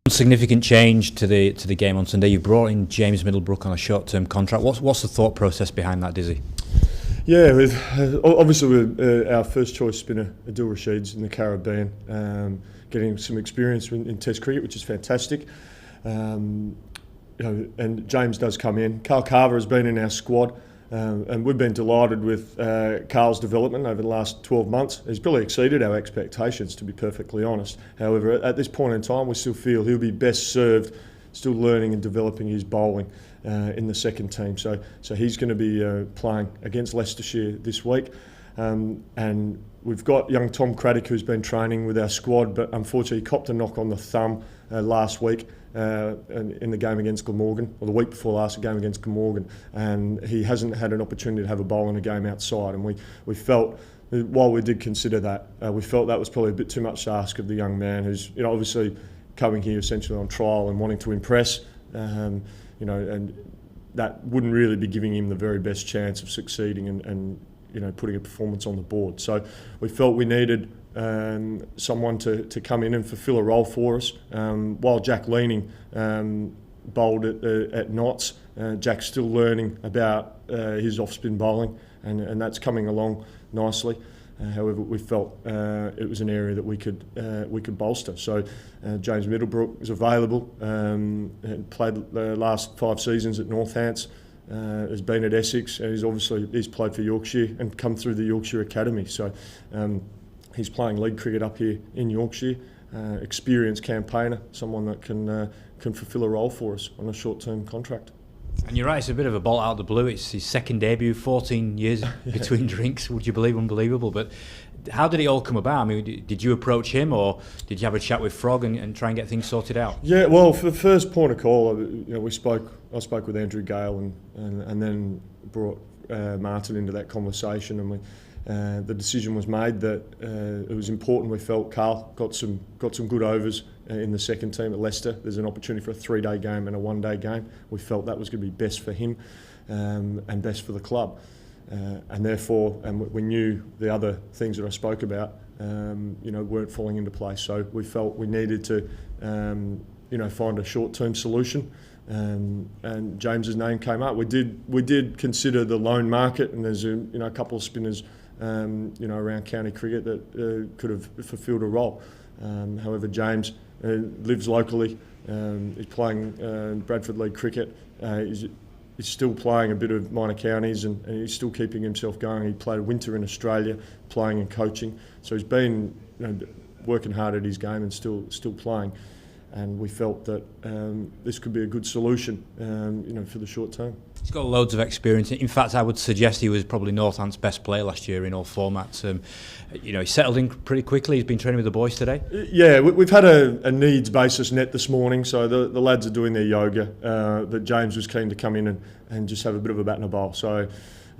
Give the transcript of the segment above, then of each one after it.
Significant change to the game on Sunday. You brought in James Middlebrook on a short-term contract. What's the thought process behind that, Dizzy? Yeah, obviously with our first choice spinner, Adil Rashid's in the Caribbean, getting some experience in Test cricket, which is fantastic. And James does come in. Carl Carver has been in our squad, and we've been delighted with Carl's development over the last 12 months. He's probably exceeded our expectations, to be perfectly honest. However, at this point in time, we still feel he'll be best served still learning and developing his bowling in the second team. So he's going to be playing against Leicestershire this week. And we've got young Tom Craddock, who's been training with our squad, but unfortunately copped a knock on the thumb last week in the game against Glamorgan, or the week before last, game against Glamorgan. And he hasn't had an opportunity to have a bowl in a game outside. And we felt, while we did consider that, we felt that was probably a bit too much to ask of the young man, who's obviously coming here essentially on trial and wanting to impress, and that wouldn't really be giving him the very best chance of succeeding and putting a performance on the board. So we felt we needed someone to come in and fulfil a role for us. While Jack Leaning bowled at Notts, Jack's still learning about his off-spin bowling, and that's coming along nicely. However, we felt it was an area that we could bolster. So James Middlebrook is available. Played the last 5 seasons at Northants. Has been at Essex. He's played for Yorkshire and come through the Yorkshire Academy. So he's playing league cricket up here in Yorkshire. Experienced campaigner, someone that can fulfil a role for us on a short-term contract. And you're right, it's a bit of a bolt out of the blue. It's his second debut, 14 years between drinks, would you believe? Unbelievable. But how did it all come about? I mean, did you approach him, or did you have a chat with Frog and try and get things sorted out? Yeah, well, for the first point of call, I spoke with Andrew Gale and then brought Martin into that conversation, and the decision was made that it was important. We felt Carl got some good overs in the second team at Leicester. There's an opportunity for a 3-day game and a 1-day game. We felt that was going to be best for him and best for the club. And therefore, we knew the other things that I spoke about, weren't falling into place. So we felt we needed to, find a short-term solution. And James's name came up. We did consider the loan market, and there's a couple of spinners, around county cricket that could have fulfilled a role. However, James lives locally. He's playing Bradford League cricket. He's still playing a bit of minor counties, and he's still keeping himself going. He played a winter in Australia, playing and coaching. So he's been working hard at his game and still playing. And we felt that this could be a good solution, for the short term. He's got loads of experience. In fact, I would suggest he was probably Northant's best player last year in all formats. He settled in pretty quickly. He's been training with the boys today. Yeah, we've had a needs basis net this morning, so the lads are doing their yoga. But James was keen to come in and just have a bit of a bat and a bowl. So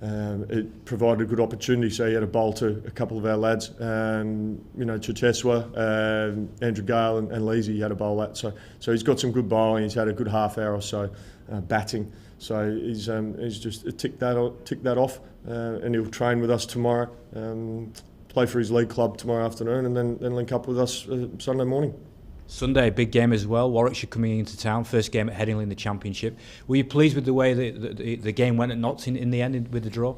it provided a good opportunity. So he had a bowl to a couple of our lads, Chicheswa, Andrew Gale and Leesy had a bowl at. So he's got some good bowling. He's had a good half hour or so batting. So he's just ticked that off, and he'll train with us tomorrow, play for his league club tomorrow afternoon, and then link up with us Sunday morning. Sunday, a big game as well. Warwickshire coming into town, first game at Headingley in the Championship. Were you pleased with the way the game went at Notts in the end with the draw?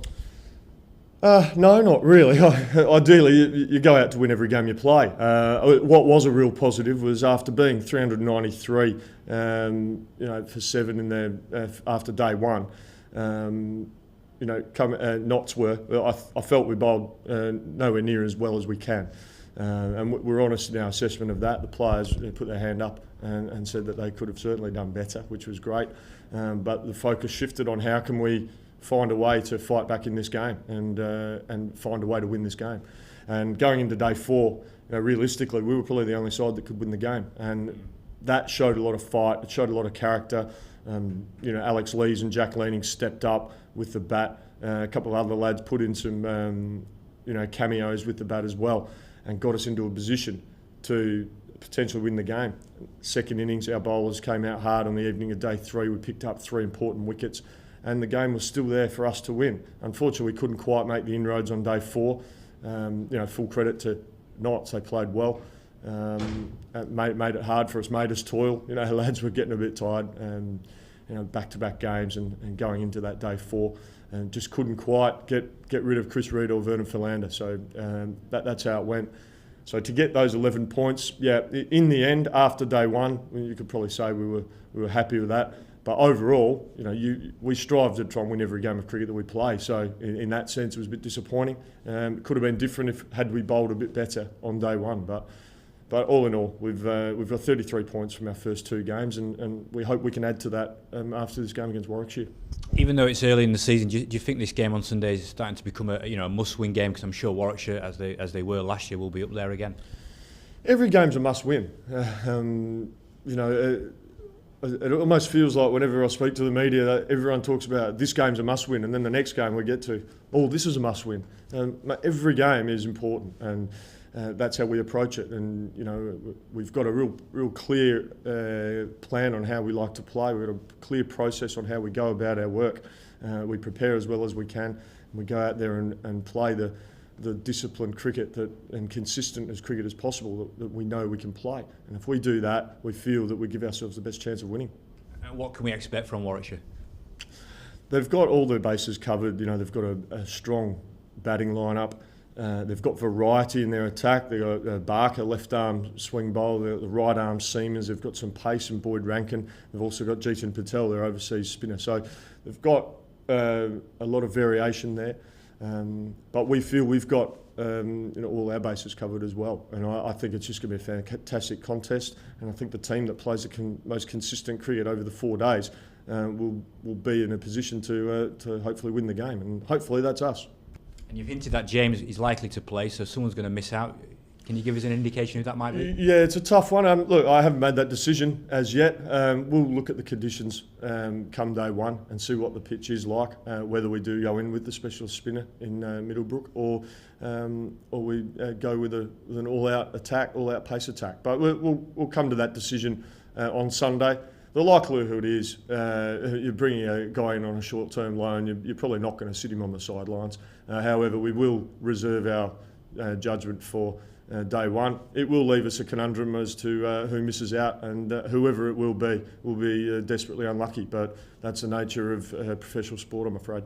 No, not really. Ideally, you go out to win every game you play. What was a real positive was after being 393, for 7 in there after day one. Notts were. I felt we bowled nowhere near as well as we can. And we're honest in our assessment of that. The players put their hand up and said that they could have certainly done better, which was great. But the focus shifted on how can we find a way to fight back in this game and find a way to win this game. And going into day 4, realistically, we were probably the only side that could win the game. And that showed a lot of fight. It showed a lot of character. Alex Lees and Jack Leaning stepped up with the bat. A couple of other lads put in some, cameos with the bat as well, and got us into a position to potentially win the game. Second innings, our bowlers came out hard on the evening of day 3. We picked up 3 important wickets, and the game was still there for us to win. Unfortunately, we couldn't quite make the inroads on day 4. Full credit to Notts, they played well. made it hard for us, made us toil. You know, lads were getting a bit tired, you know, back-to-back games and going into that day 4, and just couldn't quite get rid of Chris Reid or Vernon Philander. So that's how it went. So to get those 11 points, yeah, in the end, after day 1, you could probably say we were happy with that. But overall, you know, we strive to try and win every game of cricket that we play. So in that sense, it was a bit disappointing. It could have been different had we bowled a bit better on day 1. But all in all, we've got 33 points from our first 2 games, and we hope we can add to that after this game against Warwickshire. Even though it's early in the season, do you think this game on Sunday is starting to become a must-win game? Because I'm sure Warwickshire, as they were last year, will be up there again. Every game's a must-win. You know. It almost feels like whenever I speak to the media, that everyone talks about this game's a must-win, and then the next game we get to, this is a must-win. Every game is important, and that's how we approach it. And you know, we've got a real clear plan on how we like to play. We've got a clear process on how we go about our work. We prepare as well as we can. We go out there and play the disciplined cricket and consistent as cricket as possible that we know we can play. And if we do that, we feel that we give ourselves the best chance of winning. And what can we expect from Warwickshire? They've got all their bases covered. You know, they've got a strong batting lineup. They've got variety in their attack. They've got Barker, left arm swing bowler, the right arm seamers. They've got some pace and Boyd Rankin. They've also got Jeetan Patel, their overseas spinner. So they've got a lot of variation there. But we feel we've got all our bases covered as well, and I think it's just going to be a fantastic contest. And I think the team that plays the most consistent cricket over the 4 days will be in a position to hopefully win the game, and hopefully that's us. And you've hinted that James is likely to play, so someone's going to miss out. Can you give us an indication who that might be? Yeah, it's a tough one. Look, I haven't made that decision as yet. We'll look at the conditions come day 1 and see what the pitch is like, whether we do go in with the specialist spinner in Middlebrook or we go with an all-out attack, all-out pace attack. But we'll come to that decision on Sunday. The likelihood is you're bringing a guy in on a short-term loan, you're probably not going to sit him on the sidelines. However, we will reserve our judgment for day 1. It will leave us a conundrum as to who misses out, and whoever it will be desperately unlucky. But that's the nature of professional sport, I'm afraid.